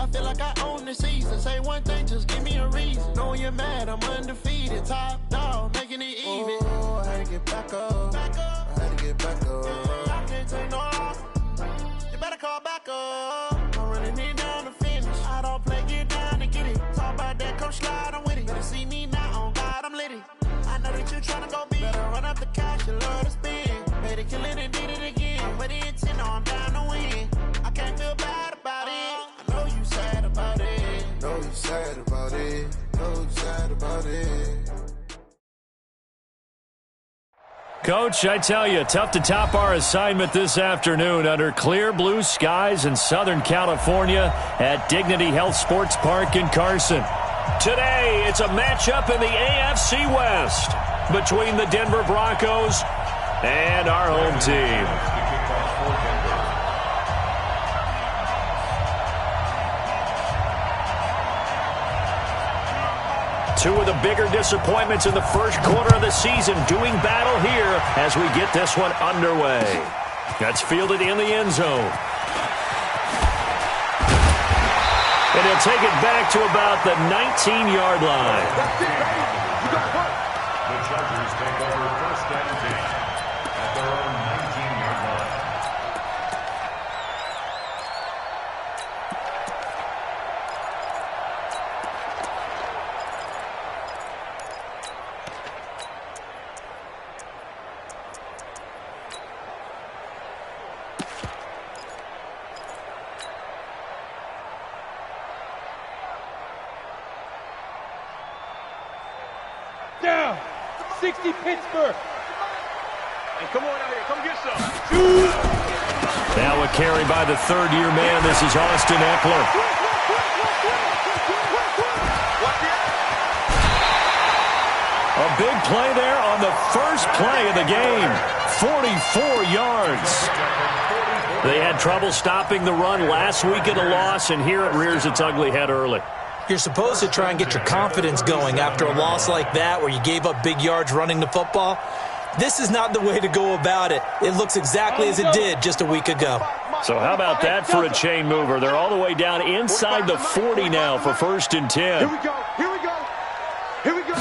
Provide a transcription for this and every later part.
I feel like I own the season. Say one thing, just give me a reason. Knowing you're mad, I'm undefeated. Top dog, making it even. Oh, I had to get back up. I had to get back up. I can't take no loss. You better call back up. I'm running it down to finish. I don't play, get down to get it. Talk about that, come slide, I'm with it. Better see me now, on God, I'm litty. I know that you tryna go big. Better run up the cash, you love to spin. Made it, kill it, and did it again. But the intent, no, I'm down to win. I can't feel bad about it. I know you sad about it. Know you sad about it. Know you sad about it. Coach, I tell you, tough to top our assignment this afternoon under clear blue skies in Southern California at Dignity Health Sports Park in Carson. Today, it's a matchup in the AFC West between the Denver Broncos and our home team. Two of the bigger disappointments in the first quarter of the season doing battle here as we get this one underway. That's fielded in the end zone. And he'll take it back to about the 19-yard line. The Chargers take over first and 10 at their own 19-yard line. Down, 60 Pittsburgh. And come on out here, come get some. Now a carry by the third-year man. This is Austin Eckler. A big play there on the first play of the game. 44 yards. They had trouble stopping the run last week in a loss, and here it rears its ugly head early. You're supposed to try and get your confidence going after a loss like that where you gave up big yards running the football. This is not the way to go about it. It looks exactly as it did just a week ago. So how about that for a chain mover? They're all the way down inside the 40 now for 1st and 10. Here we go, here we go, here we go.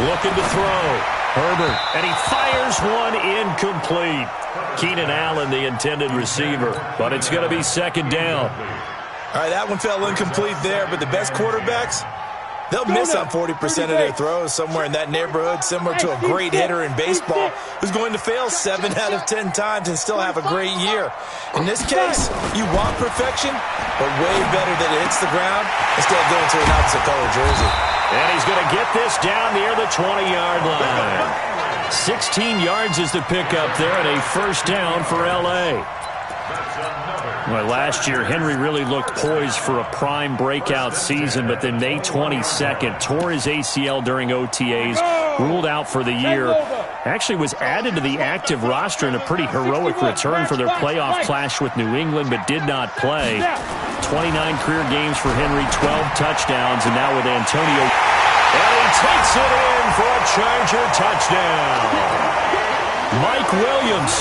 Looking to throw. Herbert, and he fires one incomplete. Keenan Allen, the intended receiver, but it's going to be 2nd down. All right, that one fell incomplete there, but the best quarterbacks, they'll miss on 40% of their throws somewhere in that neighborhood, similar to a great hitter in baseball who's going to fail 7 out of 10 times and still have a great year. In this case, you want perfection, but way better that it hits the ground instead of going to an opposite-color jersey. And he's going to get this down near the 20-yard line. 16 yards is the pickup there, and a 1st down for L.A. Well, last year, Henry really looked poised for a prime breakout season, but then May 22nd, tore his ACL during OTAs, ruled out for the year. Actually was added to the active roster in a pretty heroic return for their playoff clash with New England, but did not play. 29 career games for Henry, 12 touchdowns, and now with Antonio. And he takes it in for a Charger touchdown. Mike Williams,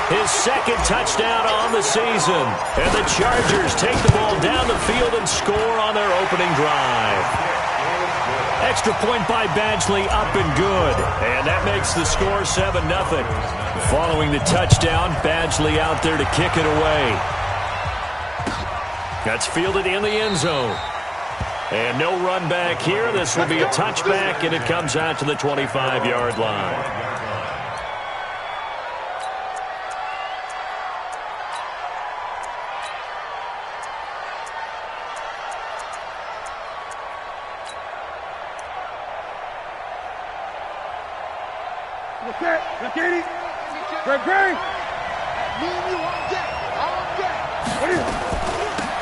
his 2nd touchdown on the season. And the Chargers take the ball down the field and score on their opening drive. Extra point by Badgley, up and good. And that makes the score 7-0. Following the touchdown, Badgley out there to kick it away. That's fielded in the end zone. And no run back here. This will be a touchback, and it comes out to the 25-yard line.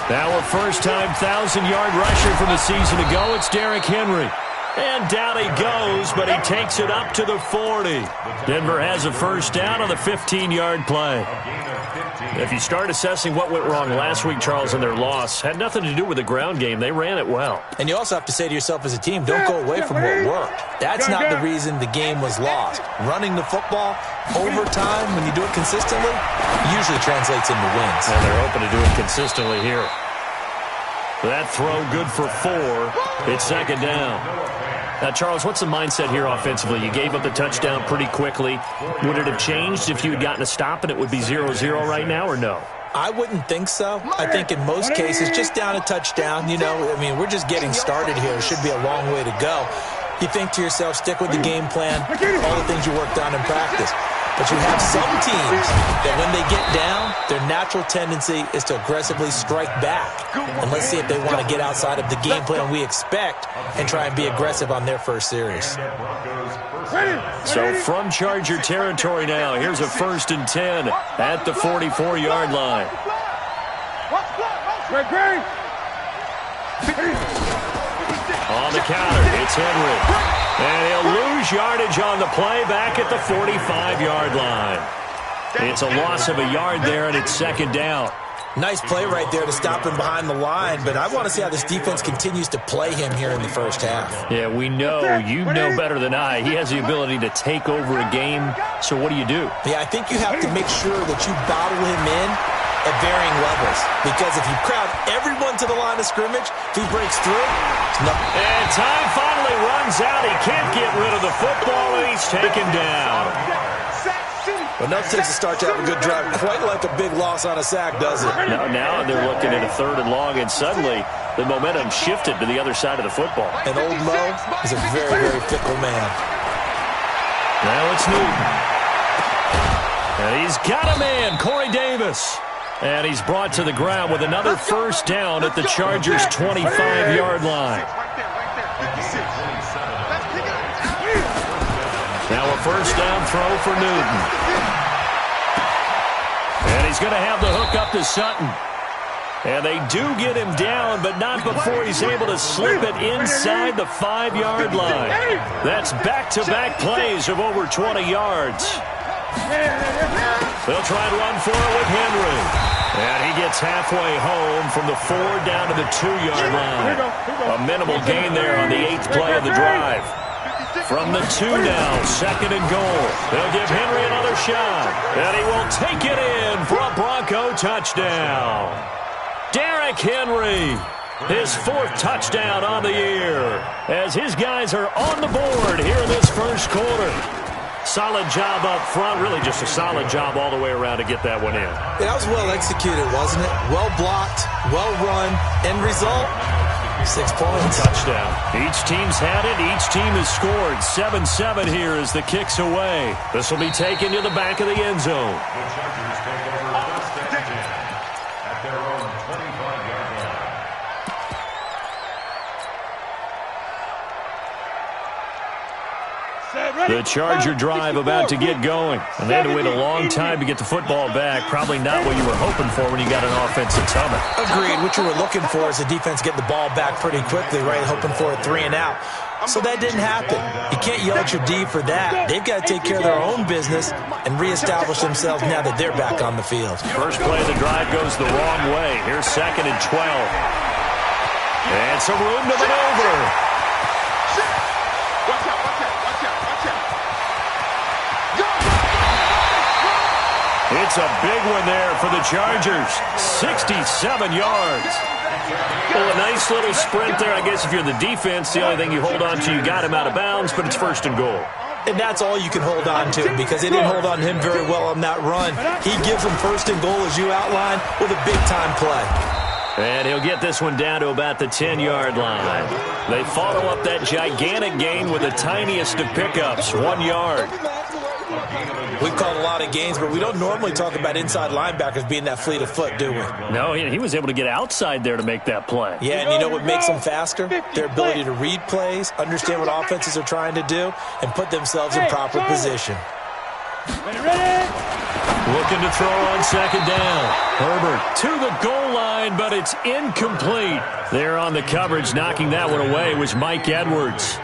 Now a first-time 1,000-yard rusher from the season ago. It's Derrick Henry. And down he goes, but he takes it up to the 40. Denver has a 1st down on the 15-yard play. If you start assessing what went wrong last week, Charles, in their loss, had nothing to do with the ground game. They ran it well. And you also have to say to yourself as a team, don't go away from what worked. That's not the reason the game was lost. Running the football over time, when you do it consistently, usually translates into wins. And they're hoping to do it consistently here. That throw good for 4. It's second down. Now, Charles, what's the mindset here offensively? You gave up the touchdown pretty quickly. Would it have changed if you had gotten a stop and it would be 0-0 right now, or no? I wouldn't think so. I think in most cases, just down a touchdown, we're just getting started here. It should be a long way to go. You think to yourself, stick with the game plan, all the things you worked on in practice. But you have some teams that when they get down, their natural tendency is to aggressively strike back. And let's see if they want to get outside of the game plan we expect and try and be aggressive on their first series. So from Charger territory now, here's a 1st and 10 at the 44-yard line. On the counter, it's Henry. And he'll lose yardage on the play back at the 45-yard line. It's a loss of a yard there, and it's second down. Nice play right there to stop him behind the line, but I want to see how this defense continues to play him here in the first half. Yeah, we know. You know better than I. He has the ability to take over a game, so what do you do? Yeah, I think you have to make sure that you bottle him in at varying levels, because if you crowd everyone to the line of scrimmage, if he breaks through, no. And time finally runs out. He can't get rid of the football, and he's taken down. But enough takes to start to have a good drive. Quite like a big loss on a sack, does it? Now they're looking at a 3rd and long, and suddenly the momentum shifted to the other side of the football. And old Mo is a very, very fickle man. Now it's Newton. And he's got a man, Corey Davis. And he's brought to the ground with another first down at the Chargers' 25-yard line. Now a first down throw for Newton. And he's going to have the hook up to Sutton. And they do get him down, but not before he's able to slip it inside the 5-yard line. That's back-to-back plays of over 20 yards. They'll try and run for it with Henry. And he gets halfway home from the 4 down to the 2-yard line. A minimal gain there on the 8th play of the drive. From the 2 now, 2nd and goal. They'll give Henry another shot. And he will take it in for a Bronco touchdown. Derrick Henry, his 4th touchdown on the year, as his guys are on the board here in this first quarter. Solid job up front, really just a solid job all the way around to get that one in. Yeah, that was well executed, wasn't it? Well blocked, well run, end result, 6 points. Touchdown. Each team's had it, each team has scored. 7-7 here as the kick's away. This will be taken to the back of the end zone. The Chargers take over 1st and 10 at their own 25-yard line. The Charger drive about to get going. And they had to wait a long time to get the football back. Probably not what you were hoping for when you got an offensive tunnel. Agreed. What you were looking for is the defense get the ball back pretty quickly, right? Hoping for a 3 and out. So that didn't happen. You can't yell at your D for that. They've got to take care of their own business and reestablish themselves now that they're back on the field. First play of the drive goes the wrong way. Here's 2nd and 12. And some room to maneuver. It's a big one there for the Chargers. 67 yards. Well, a nice little sprint there. I guess if you're the defense, the only thing you hold on to, you got him out of bounds, but it's 1st and goal. And that's all you can hold on to because they didn't hold on to him very well on that run. He gives them 1st and goal, as you outlined, with a big-time play. And he'll get this one down to about the 10-yard line. They follow up that gigantic gain with the tiniest of pickups, 1 yard. We've called a lot of games, but we don't normally talk about inside linebackers being that fleet of foot, do we? No, he was able to get outside there to make that play. Yeah, and you know what makes them faster? Their ability to read plays, understand what offenses are trying to do, and put themselves in proper position. Looking to throw on 2nd down. Herbert to the goal line, but it's incomplete. There on the coverage, knocking that one away was Mike Edwards.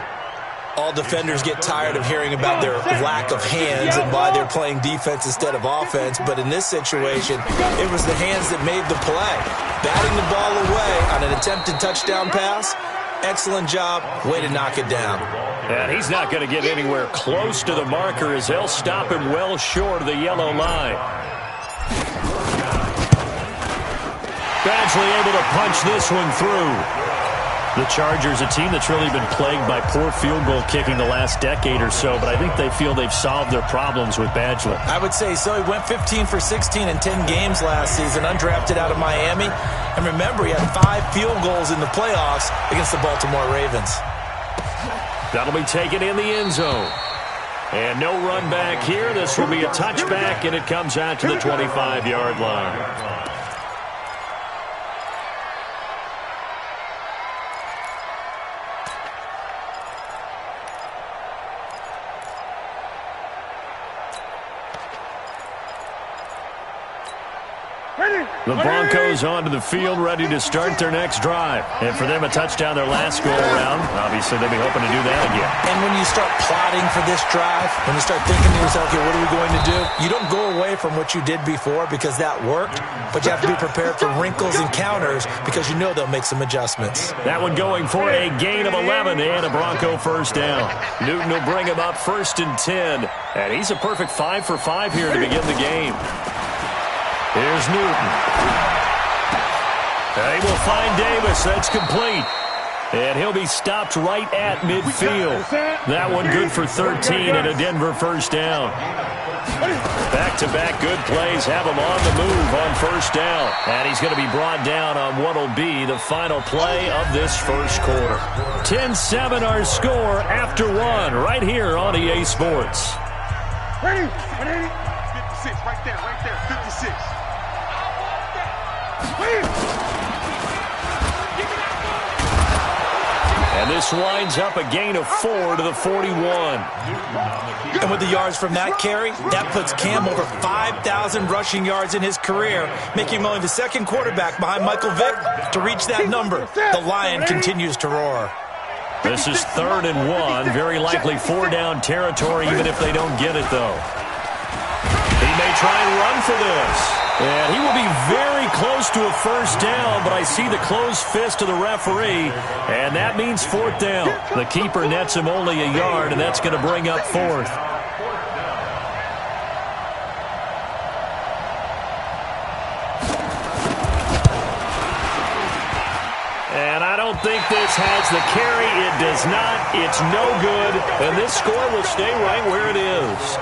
All defenders get tired of hearing about their lack of hands and why they're playing defense instead of offense. But in this situation, it was the hands that made the play. Batting the ball away on an attempted touchdown pass. Excellent job. Way to knock it down. And he's not going to get anywhere close to the marker as they'll stop him well short of the yellow line. Badgley able to punch this one through. The Chargers, a team that's really been plagued by poor field goal kicking the last decade or so, but I think they feel they've solved their problems with Badgley. I would say so. He went 15 for 16 in 10 games last season, undrafted out of Miami. And remember, he had 5 field goals in the playoffs against the Baltimore Ravens. That'll be taken in the end zone. And no run back here. This will be a touchback, and it comes out to the 25-yard line. The Broncos onto the field, ready to start their next drive. And for them, a touchdown their last go-around. Obviously, they'll be hoping to do that again. And when you start plotting for this drive, when you start thinking to yourself, okay, what are we going to do? You don't go away from what you did before because that worked, but you have to be prepared for wrinkles and counters because you know they'll make some adjustments. That one going for a gain of 11 and a Bronco first down. Newton will bring him up 1st and 10. And he's a perfect 5 for 5 here to begin the game. Here's Newton. They will find Davis. That's complete. And he'll be stopped right at midfield. That one good for 13 and a Denver first down. Back-to-back good plays have him on the move on first down. And he's going to be brought down on what will be the final play of this first quarter. 10-7 our score after one right here on EA Sports. Ready? 56, right there, 56. And this winds up a gain of 4 to the 41. And with the yards from that carry, that puts Cam over 5,000 rushing yards in his career, making him only the second quarterback behind Michael Vick to reach that number. The Lion continues to roar. This is 3rd and 1, very likely 4-down territory, even if they don't get it, though. He may try and run for this. And he will be very close to a first down, but I see the closed fist of the referee, and that means 4th down. The keeper nets him only a yard, and that's going to bring up 4th. And I don't think this has the carry. It does not. It's no good, and this score will stay right where it is.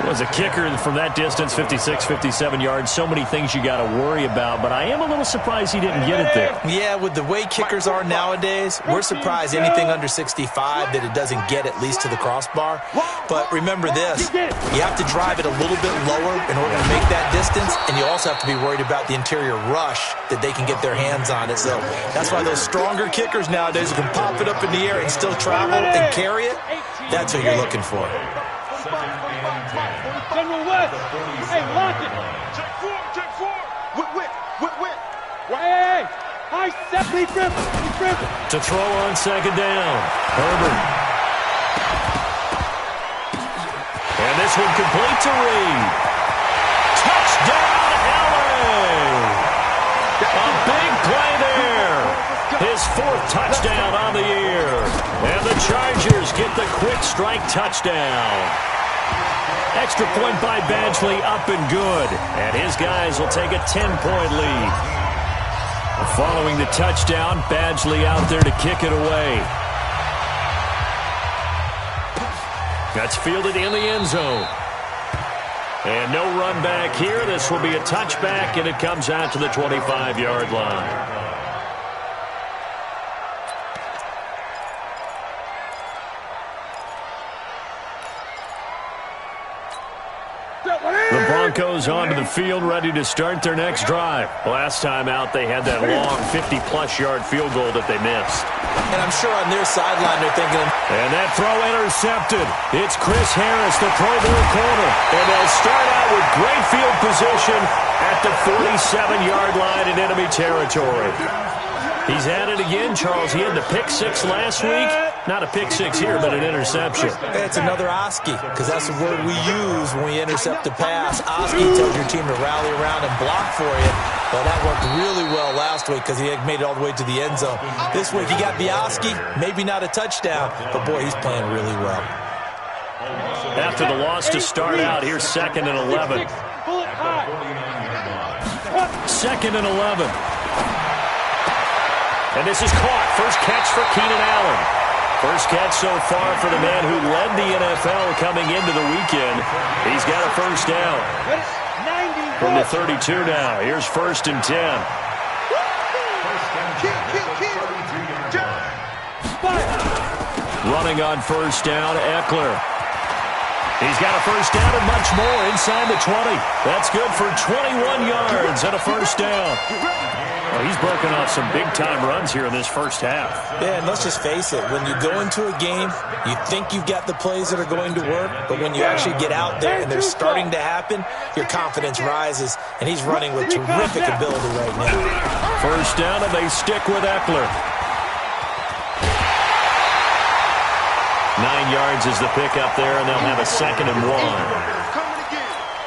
Was a kicker from that distance, 56, 57 yards. So many things you got to worry about, but I am a little surprised he didn't get it there. Yeah, with the way kickers are nowadays, we're surprised anything under 65 that it doesn't get at least to the crossbar. But remember this, you have to drive it a little bit lower in order to make that distance, and you also have to be worried about the interior rush that they can get their hands on it. So that's why those stronger kickers nowadays who can pop it up in the air and still travel and carry it, that's what you're looking for. General West. Hey, lock it. Check 4. Whip. Hey. High step. Lead grip. To throw on 2nd down. Herbert. And this one complete to Reed. Touchdown, LA. A big play there. His 4th touchdown on the year. And the Chargers get the quick strike touchdown. Extra point by Badgley, up and good. And his guys will take a 10-point lead. Following the touchdown, Badgley out there to kick it away. That's fielded in the end zone. And no run back here. This will be a touchback, and it comes out to the 25-yard line. The Broncos onto the field, ready to start their next drive. Last time out, they had that long 50-plus yard field goal that they missed. And I'm sure on their sideline they're thinking... And that throw intercepted. It's Chris Harris, the Pro Bowl corner. And they'll start out with great field position at the 47-yard line in enemy territory. He's at it again, Charles. He had the pick 6 last week. Not a pick 6 here, but an interception. It's another Oski, because that's the word we use when we intercept a pass. Oski tells your team to rally around and block for you. Well, that worked really well last week because he had made it all the way to the end zone. This week he got the Oski, maybe not a touchdown, but boy, he's playing really well. After the loss to start out, here's 2nd and 11. 2nd and 11. And this is caught. First catch for Keenan Allen. First catch so far for the man who led the NFL coming into the weekend. He's got a first down. From the 32 now. Here's 1st and 10. Running on first down, Eckler. He's got a first down and much more inside the 20. That's good for 21 yards and a first down. Well, he's broken off some big-time runs here in this first half. Yeah, and let's just face it. When you go into a game, you think you've got the plays that are going to work, but when you actually get out there and they're starting to happen, your confidence rises, and he's running with terrific ability right now. First down, and they stick with Eckler. 9 yards is the pickup there, and they'll have a 2nd and 1.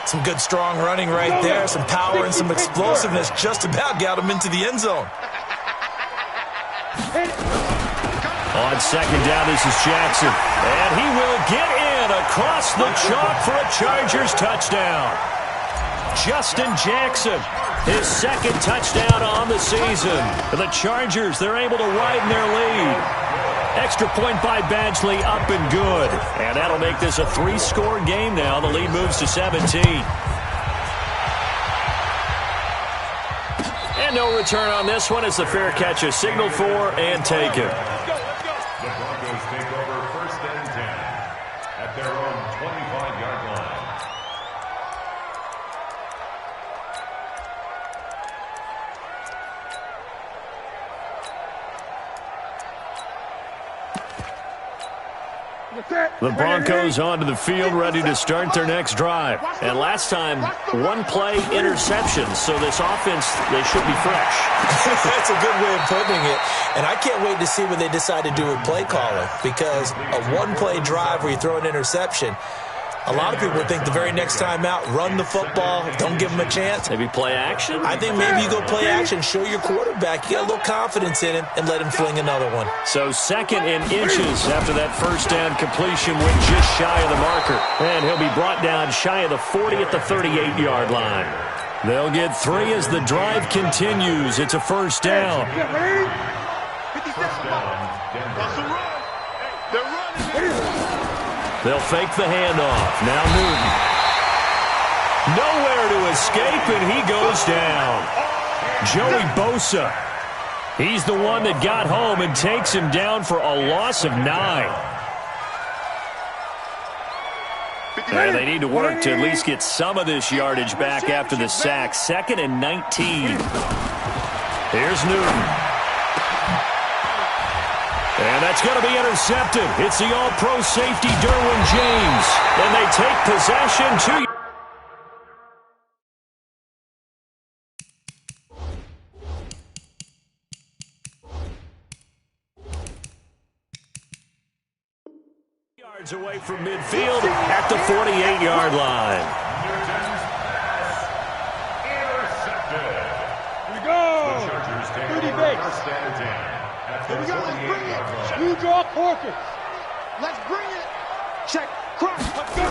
Some good, strong running right there. Some power and some explosiveness just about got him into the end zone. On 2nd down, this is Jackson. And he will get in across the chalk for a Chargers touchdown. Justin Jackson, his 2nd touchdown on the season. The Chargers, they're able to widen their lead. Extra point by Badgley, up and good. And that'll make this a 3-score game now. The lead moves to 17. And no return on this one as the fair catch is signaled for and taken. The Broncos take over 1st and 10 at their own 25-yard line. The Broncos onto the field, ready to start their next drive. And last time, 1-play interception, so this offense, they should be fresh. That's a good way of putting it. And I can't wait to see what they decide to do with play calling, because a 1-play drive where you throw an interception, a lot of people would think the very next time out, run the football, don't give them a chance. Maybe play action? I think maybe you go play action, show your quarterback, you got a little confidence in him, and let him fling another one. So 2nd and inches after that first down completion went just shy of the marker. And he'll be brought down shy of the 40 at the 38-yard line. They'll get 3 as the drive continues. It's a first down. First down, Denver. They'll fake the handoff. Now Newton. Nowhere to escape, and he goes down. Joey Bosa. He's the one that got home and takes him down for a loss of 9. And they need to work to at least get some of this yardage back after the sack. 2nd and 19. Here's Newton. And that's going to be intercepted. It's the all-pro safety, Derwin James. And they take possession. 2 yards away from midfield at the 48-yard line. Intercepted. Here we go. The Chargers take 30 over base. 1st and 10. Here we go. Let's bring it. You draw Corkins. Let's bring it. Check. Cross. Let's go.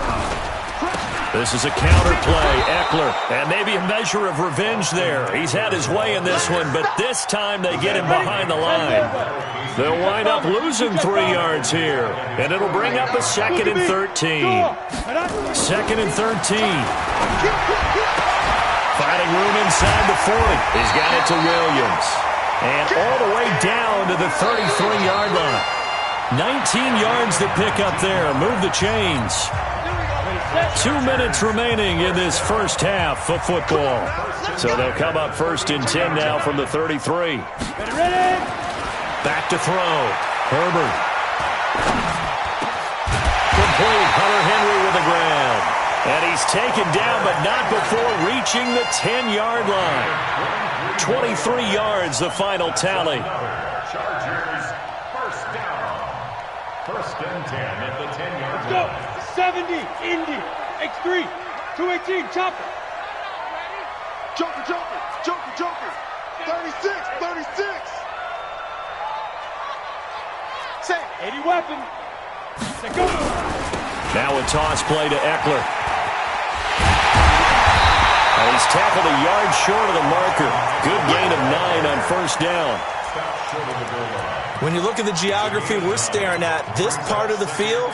This is a counter play. Eckler. And maybe a measure of revenge there. He's had his way in this one, but this time they get him behind the line. They'll wind up losing 3 yards here. And it'll bring up a 2nd and 13. 2nd and 13. Finding room inside the 40. He's got it to Williams. And all the way down to the 33-yard line. 19 yards to pick up there. Move the chains. 2 minutes remaining in this first half of football. So they'll come up 1st and 10 now from the 33. Back to throw. Herbert. Complete. Hunter Henry with the grab. And he's taken down, but not before reaching the 10-yard line. 23 yards, the final tally. Chargers, first down. 1st and 10 at the 10-yard Go. line. 70. Indy. X3. 218. Chopper. Joker. 36. Say. 80 weapon. Say go. Now a toss play to Eckler. And he's tackled a yard short of the marker. Good gain of 9 on first down. When you look at the geography we're staring at, this part of the field,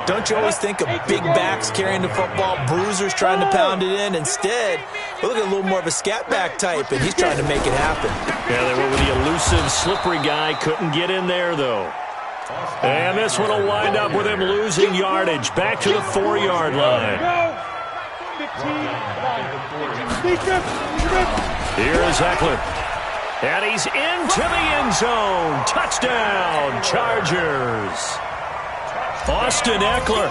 don't you always think of big backs carrying the football, bruisers trying to pound it in? Instead, we look at a little more of a scat back type, and he's trying to make it happen. Yeah, they went with the elusive, slippery guy. Couldn't get in there, though. And this one will wind up with him losing yardage. Back to the 4-yard line. Here is Eckler. And he's into the end zone. Touchdown, Chargers. Austin Eckler,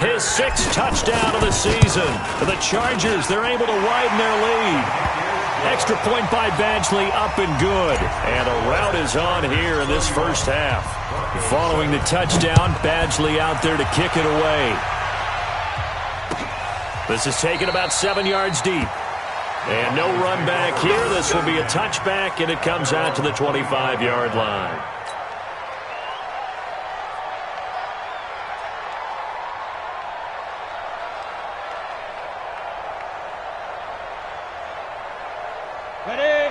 his 6th touchdown of the season. The Chargers, they're able to widen their lead. Extra point by Badgley, up and good. And a rout is on here in this first half. Following the touchdown, Badgley out there to kick it away. This is taken about 7 yards deep. And no run back here. This will be a touchback, and it comes out to the 25-yard line.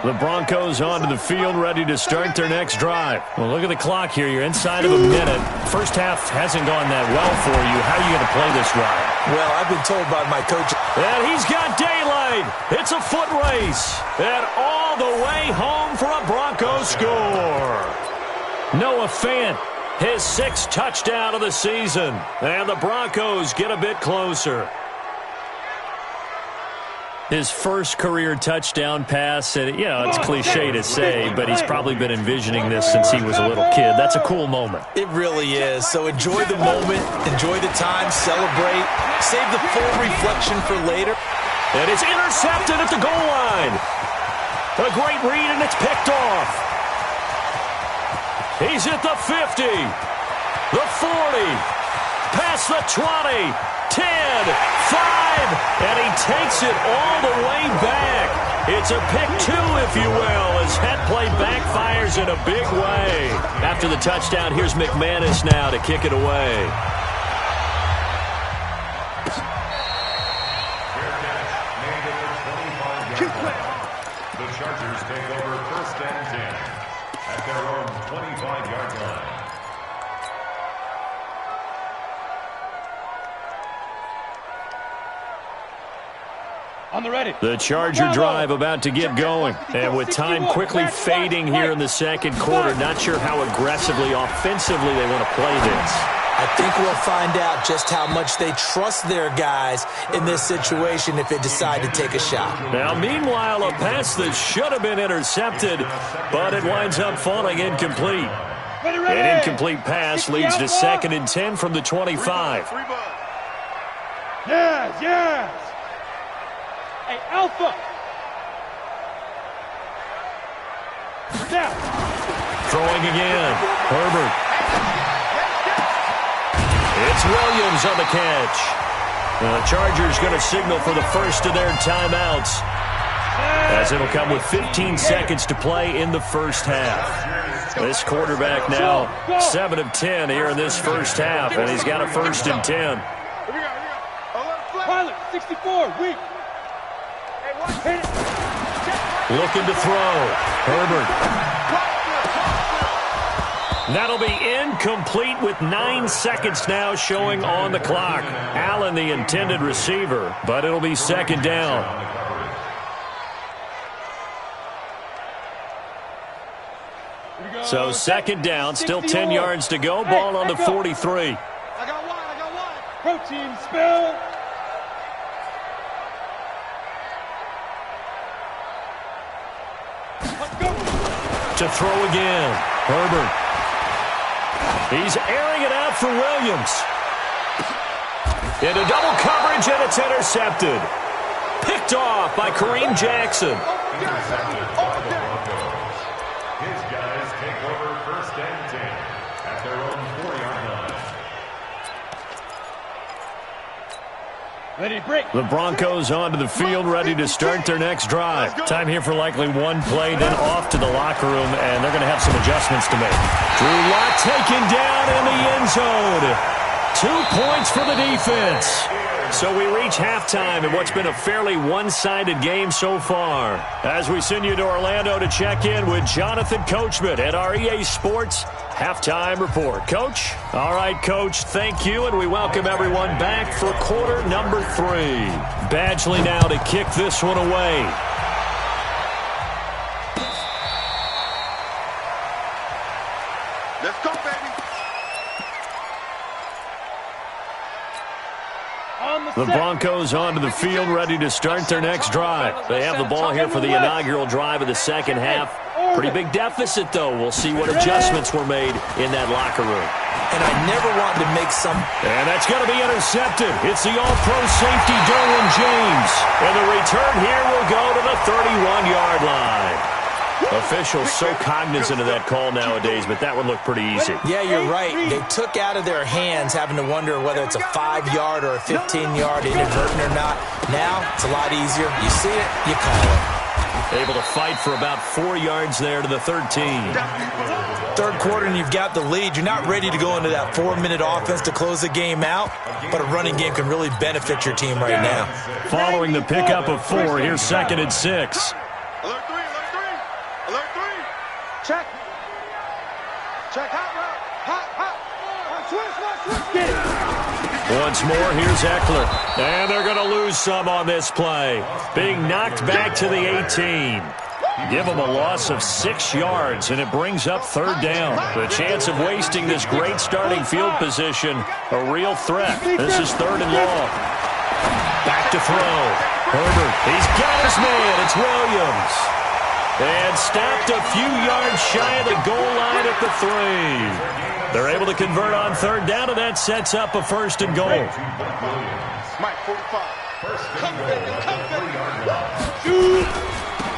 The Broncos onto the field, ready to start their next drive. Well, look at the clock here. You're inside of a minute. First half hasn't gone that well for you. How are you going to play this drive? Well, I've been told by my coach. And he's got daylight. It's a foot race. And all the way home for a Broncos score. Noah Fant, his 6th touchdown of the season. And the Broncos get a bit closer. His first career touchdown pass, and it's cliche to say, but he's probably been envisioning this since he was a little kid. That's a cool moment. It really is. So enjoy the moment, enjoy the time, celebrate, save the full reflection for later. And it's intercepted at the goal line. A great read, and it's picked off. He's at the 50, the 40, past the 20, 10, 5, and he takes it all the way back. It's a pick 2, if you will, as head play backfires in a big way. After the touchdown, here's McManus now to kick it away. The Chargers take over 1st and 10 at their own 25-yard line. On the ready. The Charger drive about to get going. And with time quickly fading here in the second quarter, not sure how aggressively, offensively they want to play this. I think we'll find out just how much they trust their guys in this situation if they decide to take a shot. Now, meanwhile, a pass that should have been intercepted, but it winds up falling incomplete. An incomplete pass leads to 2nd and 10 from the 25. Yes. Hey, Alpha. Now. Throwing again. Herbert. It's Williams on the catch. The Chargers going to signal for the first of their timeouts, as it'll come with 15 seconds to play in the first half. This quarterback now 7 of 10 here in this first half, and he's got a 1st and 10. Pilot, 64, weak. Looking to throw. Herbert. That'll be incomplete with 9 seconds now showing on the clock. Allen, the intended receiver, but it'll be 2nd down. So 2nd down, still 10 yards to go. Ball on the 43. I got one. Protein spill. To throw again. Herbert. He's airing it out for Williams. Into double coverage, and it's intercepted. Picked off by Kareem Jackson. His guys take over 1st and 10 at their own 4-yard line. Ready, break. The Broncos onto the field, ready to start their next drive. Time here for likely one play, then off to the locker room, and they're going to have some adjustments to make. Drew Lock taken down in the end zone. 2 points for the defense. So we reach halftime in what's been a fairly one-sided game so far. As we send you to Orlando to check in with Jonathan Coachman at our EA Sports Halftime Report. Coach? All right, Coach, thank you, and we welcome everyone back for quarter number 3. Badgley now to kick this one away. Let's go, baby. The Broncos onto the field, ready to start their next drive. They have the ball here for the inaugural drive of the second half. Pretty big deficit, though. We'll see what adjustments were made in that locker room. And I never wanted to make some... And that's going to be intercepted. It's the all-pro safety, Derwin James. And the return here will go to the 31-yard line. Officials so cognizant of that call nowadays, but that would look pretty easy. Yeah, you're right. They took out of their hands having to wonder whether it's a 5-yard or a 15-yard, inadvertent or not. Now, it's a lot easier. You see it, you call it. Able to fight for about 4 yards there to the 13. Third quarter and you've got the lead. You're not ready to go into that 4-minute offense to close the game out, but a running game can really benefit your team right now. Following the pickup of 4, here's 2nd and 6. Alert 3, alert 3. Alert 3. Check. Check hot route. Hot. Switch. Get it. Once more, here's Eckler. And they're going to lose some on this play. Being knocked back to the 18. Give them a loss of 6 yards, and it brings up 3rd down. The chance of wasting this great starting field position, a real threat. This is 3rd and long. Back to throw. Herbert, he's got his man. It's Williams. And stopped a few yards shy of the goal line at the 3. They're able to convert on 3rd down, and that sets up a 1st and goal. Mike, 45.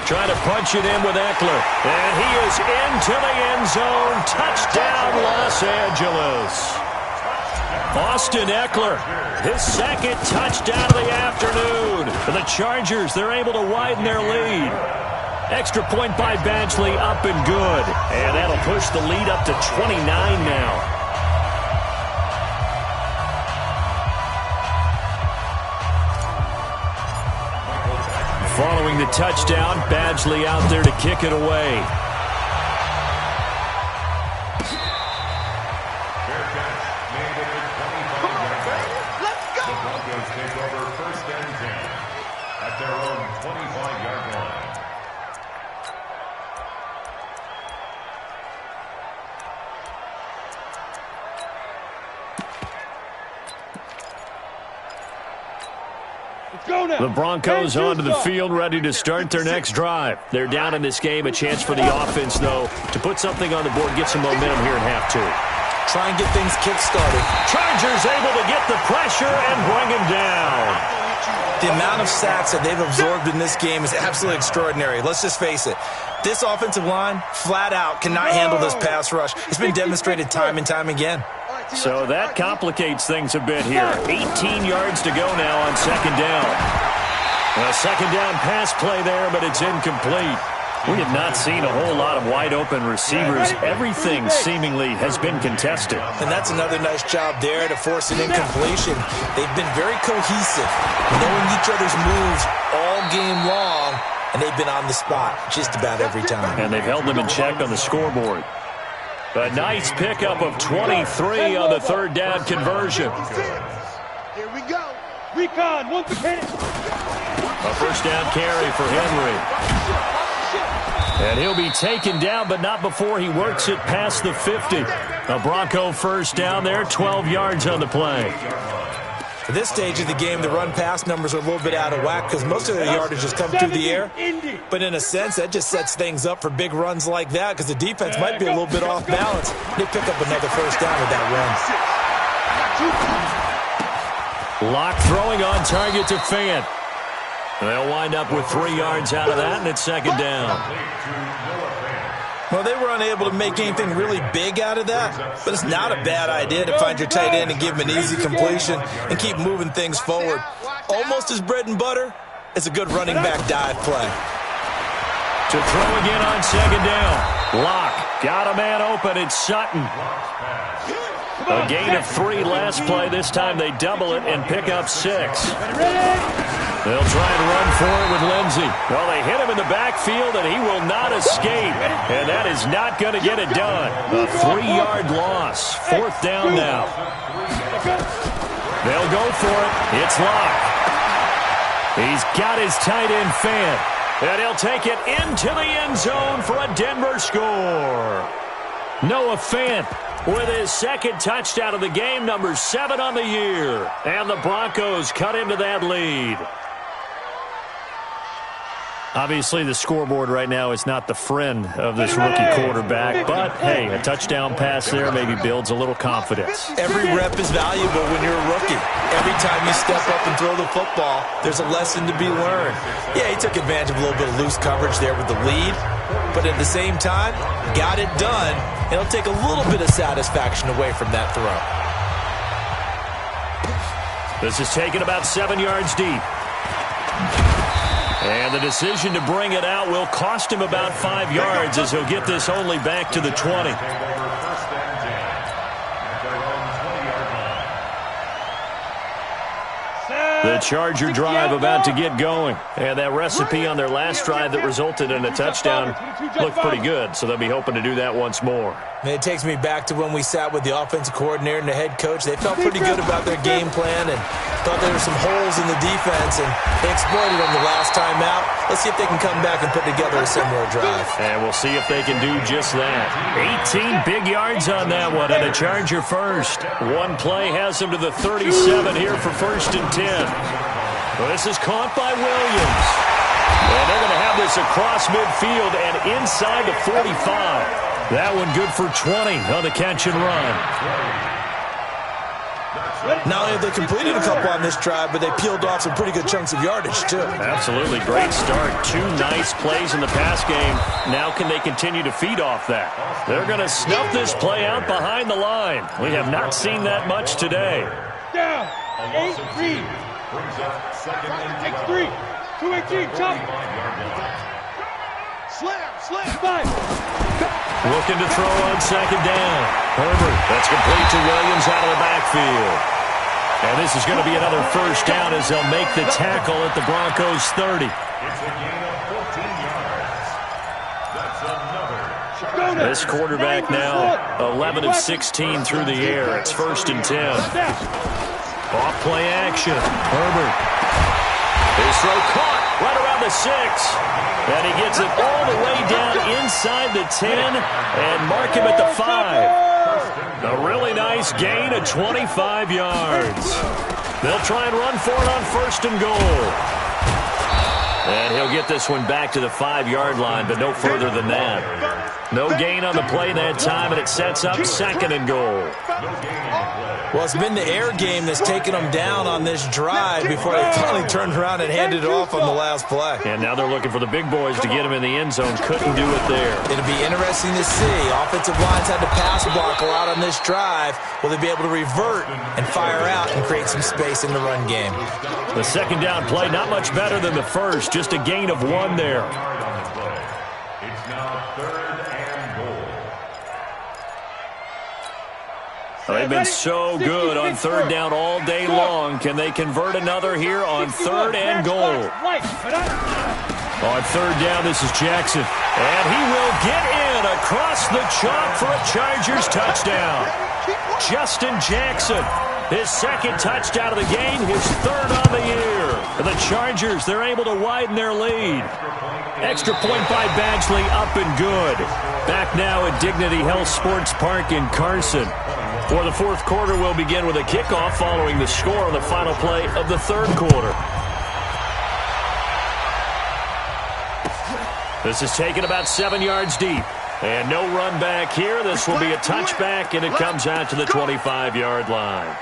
Trying to punch it in with Eckler. And he is into the end zone. Touchdown, Los Angeles. Austin Eckler, his 2nd touchdown of the afternoon. For the Chargers, they're able to widen their lead. Extra point by Badgley, up and good. And that'll push the lead up to 29 now. Following the touchdown, Badgley out there to kick it away. Let's go. The Broncos take over 1st and 10 at their own 25-yard line. The Broncos onto the field, ready to start their next drive. They're down in this game. A chance for the offense, though, to put something on the board, get some momentum here in half 2. Try and get things kick-started. Chargers able to get the pressure and bring him down. The amount of sacks that they've absorbed in this game is absolutely extraordinary. Let's just face it. This offensive line, flat out, cannot handle this pass rush. It's been demonstrated time and time again. So that complicates things a bit here. 18 yards to go now on 2nd down. A 2nd down pass play there, but it's incomplete. We have not seen a whole lot of wide-open receivers. Everything seemingly has been contested. And that's another nice job there to force an incompletion. They've been very cohesive, knowing each other's moves all game long, and they've been on the spot just about every time. And they've held them in check on the scoreboard. A nice pickup of 23 on the 3rd down conversion. Here we go. Recon, one for Kennedy. A 1st down carry for Henry. And he'll be taken down, but not before he works it past the 50. A Bronco 1st down there, 12 yards on the play. At this stage of the game, the run-pass numbers are a little bit out of whack because most of their yardage just come through the air. But in a sense, that just sets things up for big runs like that because the defense might be a little bit off balance. They pick up another 1st down with that run. Lock throwing on target to Fant. They'll wind up with 3 yards out of that, and it's 2nd down. Well, they were unable to make anything really big out of that, but it's not a bad idea to find your tight end and give him an easy completion and keep moving things forward. Almost as bread and butter, it's a good running back dive play. To throw again on 2nd down. Lock got a man open. It's Sutton. A gain of 3 last play. This time they double it and pick up 6. They'll try and run for it with Lindsey. Well, they hit him in the backfield, and he will not escape. And that is not going to get it done. A 3-yard loss. 4th down now. They'll go for it. It's Locke. He's got his tight end Fant. And he'll take it into the end zone for a Denver score. Noah Fant with his 2nd touchdown of the game, number 7 on the year. And the Broncos cut into that lead. Obviously, the scoreboard right now is not the friend of this rookie quarterback. But, hey, a touchdown pass there maybe builds a little confidence. Every rep is valuable when you're a rookie. Every time you step up and throw the football, there's a lesson to be learned. Yeah, he took advantage of a little bit of loose coverage there with the lead. But at the same time, got it done. It'll take a little bit of satisfaction away from that throw. This is taken about 7 yards deep. And the decision to bring it out will cost him about 5 yards as he'll get this only back to the 20. The Charger drive about to get going. And that recipe on their last drive that resulted in a touchdown looked pretty good, so they'll be hoping to do that once more. And it takes me back to when we sat with the offensive coordinator and the head coach. They felt pretty good about their game plan and thought there were some holes in the defense, and they exploited them the last time out. Let's see if they can come back and put together a similar drive. And we'll see if they can do just that. 18 big yards on that one, and a Charger first. One play has them to the 37 here for 1st and 10. Well, this is caught by Williams. And they're going to have this across midfield and inside the 45. That one good for 20 on the catch and run. Not only have they completed a couple on this drive, but they peeled off some pretty good chunks of yardage, too. Absolutely. Great start. 2 nice plays in the pass game. Now can they continue to feed off that? They're going to snuff this play out behind the line. We have not seen that much today. Down. 8-3. X3. 2-18. Chop. Slam. 5. Looking to throw on 2nd down. Herbert. That's complete to Williams out of the backfield. And this is going to be another 1st down as they'll make the tackle at the Broncos 30. It's a gain of 14 yards. That's another. This quarterback now 11 of 16 through the air. It's 1st and 10. Off play action. Herbert. His throw caught right around the 6. And he gets it all the way down inside the 10 and mark him at the 5. A really nice gain of 25 yards. They'll try and run for it on 1st and goal. And he'll get this one back to the 5-yard line, but no further than that. No gain on the play that time, and it sets up 2nd and goal. Well, it's been the air game that's taken them down on this drive before they finally turned around and handed it off on the last play. And now they're looking for the big boys to get him in the end zone. Couldn't do it there. It'll be interesting to see. Offensive lines had to pass block a lot on this drive. Will they be able to revert and fire out and create some space in the run game? The 2nd down play, not much better than the first. Just a gain of 1 there. It's now 3rd and goal. They've been so good on 3rd down all day long. Can they convert another here on 3rd and goal? On 3rd down, this is Jackson. And he will get in across the chalk for a Chargers touchdown. Justin Jackson, his 2nd touchdown of the game, his 3rd on the year. And the Chargers, they're able to widen their lead. Extra point by Badgley, up and good. Back now at Dignity Health Sports Park in Carson. For the 4th quarter, we'll begin with a kickoff following the score on the final play of the 3rd quarter. This is taken about 7 yards deep. And no run back here. This will be a touchback, and it comes out to the 25-yard line.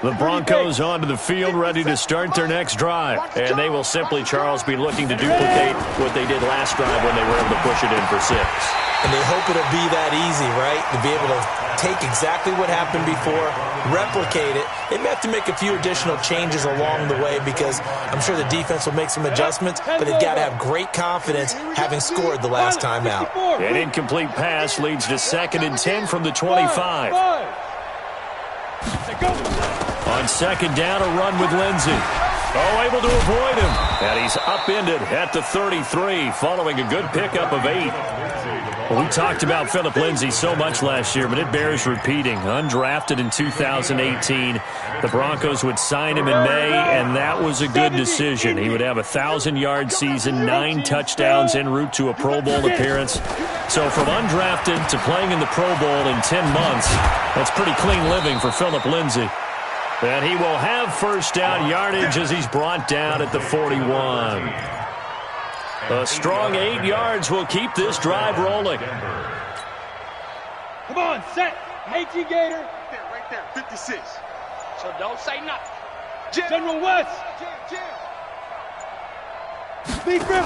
The Broncos onto the field, ready to start their next drive. And they will simply, Charles, be looking to duplicate what they did last drive when they were able to push it in for 6. And they hope it'll be that easy, right? To be able to take exactly what happened before, replicate it. They may have to make a few additional changes along the way because I'm sure the defense will make some adjustments, but they've got to have great confidence having scored the last time out. An incomplete pass leads to 2nd and 10 from the 25. On 2nd down, a run with Lindsey. Oh, able to avoid him. And he's upended at the 33 following a good pickup of 8. Well, we talked about Phillip Lindsay so much last year, but it bears repeating. Undrafted in 2018. The Broncos would sign him in May, and that was a good decision. He would have a 1,000-yard season, 9 touchdowns en route to a Pro Bowl appearance. So from undrafted to playing in the Pro Bowl in 10 months, that's pretty clean living for Phillip Lindsay. And he will have first down yardage as he's brought down at the 41. A strong 8 yards will keep this drive rolling. Come on, set. 18 Gator. Right there, 56. So don't say nothing. General West. Big grip.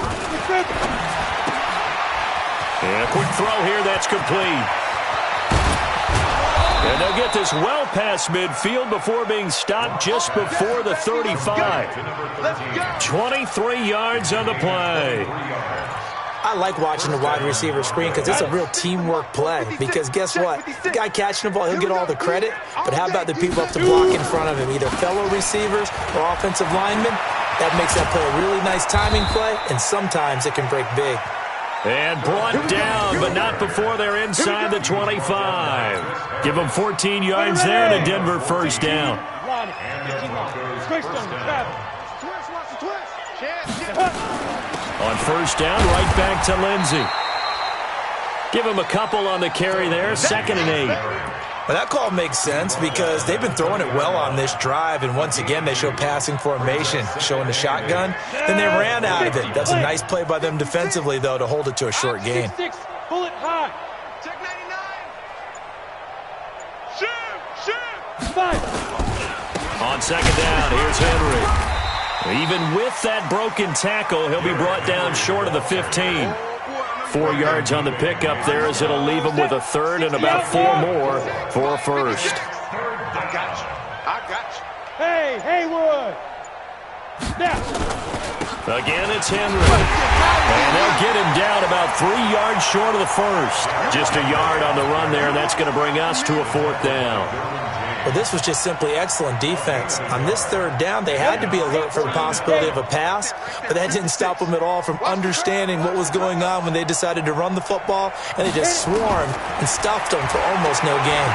And a quick throw here, that's complete. And they'll get this well past midfield before being stopped just before the 35. 23 yards on the play. I like watching the wide receiver screen because it's a real teamwork play. Because guess what? The guy catching the ball, he'll get all the credit. But how about the people up to block in front of him, either fellow receivers or offensive linemen? That makes that play a really nice timing play, and sometimes it can break big. And brought down, but not before they're inside the 25. Give them 14 yards there and a Denver first down. On first down, right back to Lindsey. Give him a couple on the carry there, 2nd and 8. Well, that call makes sense because they've been throwing it well on this drive, and once again they show passing formation, showing the shotgun. Then they ran out of it. That's a nice play by them defensively, though, to hold it to a short gain. Bullet high. Check 99. Shoot. On 2nd down, here's Henry. Even with that broken tackle, he'll be brought down short of the 15. 4 yards on the pickup there as it'll leave him with a 3rd and about 4 more for a first. I got you. Hey, Haywood. Now. Again, it's Henry. And they'll get him down about 3 yards short of the first. Just a yard on the run there, and that's going to bring us to a 4th down. Well, this was just simply excellent defense. On this 3rd down, they had to be alert for the possibility of a pass, but that didn't stop them at all from understanding what was going on when they decided to run the football, and they just swarmed and stuffed them for almost no gain.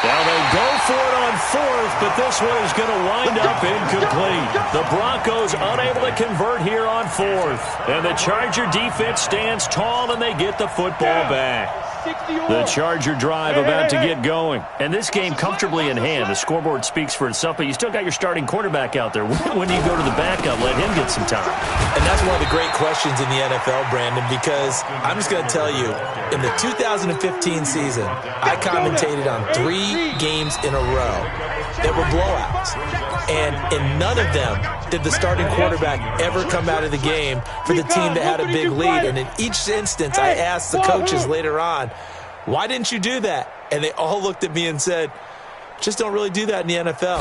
Now they go for it on 4th, but this one is going to wind up incomplete. The Broncos unable to convert here on 4th, and the Charger defense stands tall, and they get the football back. The Charger drive about to get going. And this game comfortably in hand. The scoreboard speaks for itself, but you still got your starting quarterback out there. When do you go to the backup, let him get some time? And that's one of the great questions in the NFL, Brandon, because I'm just going to tell you, in the 2015 season, I commentated on 3 games in a row that were blowouts. And in none of them did the starting quarterback ever come out of the game for the team that had a big lead. And in each instance, I asked the coaches later on, why didn't you do that? And they all looked at me and said, just don't really do that in the NFL.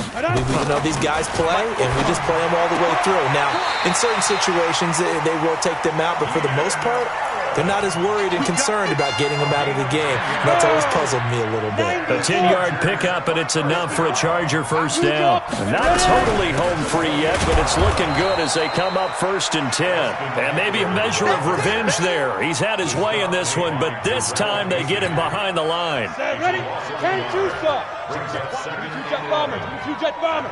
These guys play, and we just play them all the way through. Now, in certain situations, they will take them out, but for the most part, they're not as worried and concerned about getting them out of the game. And that's always puzzled me a little bit. A 10-yard pickup, and it's enough for a Charger first down. Not totally home free yet, but it's looking good as they come up 1st and 10. And maybe a measure of revenge there. He's had his way in this one, but this time they get him behind the line. Ready? 10-2 stop. 2-jet bomber. 2-jet bomber.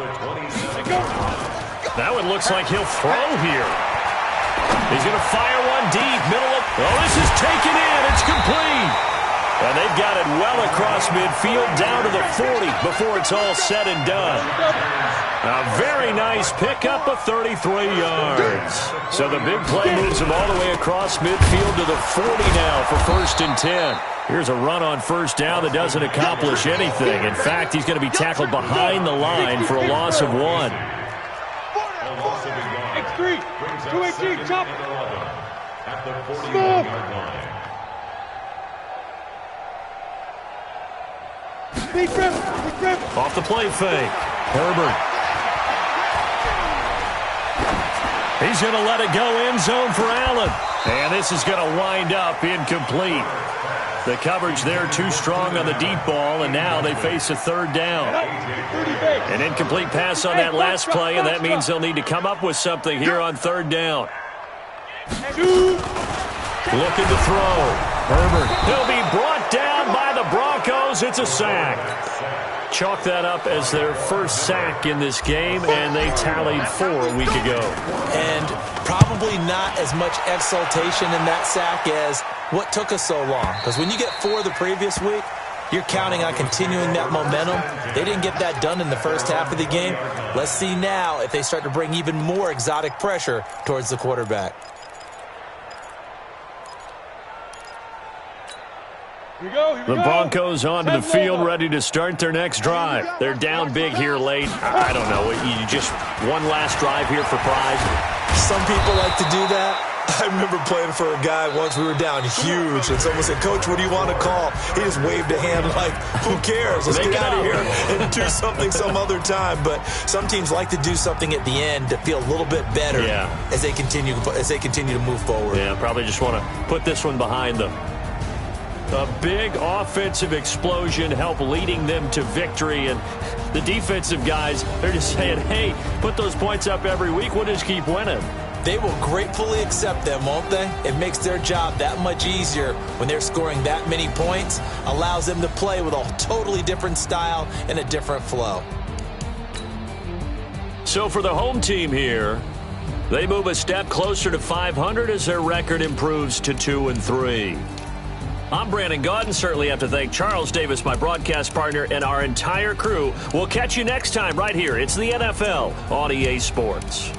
That one looks like he'll throw here. He's going to fire one deep, middle of... Oh, this is taken in. It's complete. And they've got it well across midfield, down to the 40 before it's all said and done. A very nice pickup of 33 yards. So the big play moves him all the way across midfield to the 40 now for 1st and 10. Here's a run on first down that doesn't accomplish anything. In fact, he's going to be tackled behind the line for a loss of 1. X3, 218, chop. at the 41-yard line. Big grip. Off the play fake. Herbert. He's going to let it go end zone for Allen. And this is going to wind up incomplete. The coverage there too strong on the deep ball, and now they face a third down. An incomplete pass on that last play, and that means they'll need to come up with something here on third down. Looking to throw. Herbert. He'll be brought down by the Broncos. It's a sack. Chalk that up as their first sack in this game, and they tallied 4 a week ago. And probably not as much exultation in that sack as what took us so long. Because when you get 4 the previous week, you're counting on continuing that momentum. They didn't get that done in the first half of the game. Let's see now if they start to bring even more exotic pressure towards the quarterback. The Broncos onto the field, ready to start their next drive. They're down big here late. I don't know. You just one last drive here for pride. Some people like to do that. I remember playing for a guy once. We were down huge, and someone said, "Coach, what do you want to call?" He just waved a hand like, "Who cares? Let's get out of here and do something some other time." But some teams like to do something at the end to feel a little bit better as they continue to move forward. Yeah, probably just want to put this one behind them. A big offensive explosion helped leading them to victory, and the defensive guys, they're just saying, hey, put those points up every week, we'll just keep winning. They will gratefully accept them, won't they? It makes their job that much easier when they're scoring that many points, allows them to play with a totally different style and a different flow. So for the home team here, they move a step closer to 500 as their record improves to 2-3. I'm Brandon Gaudin. Certainly have to thank Charles Davis, my broadcast partner, and our entire crew. We'll catch you next time right here. It's the NFL on EA Sports.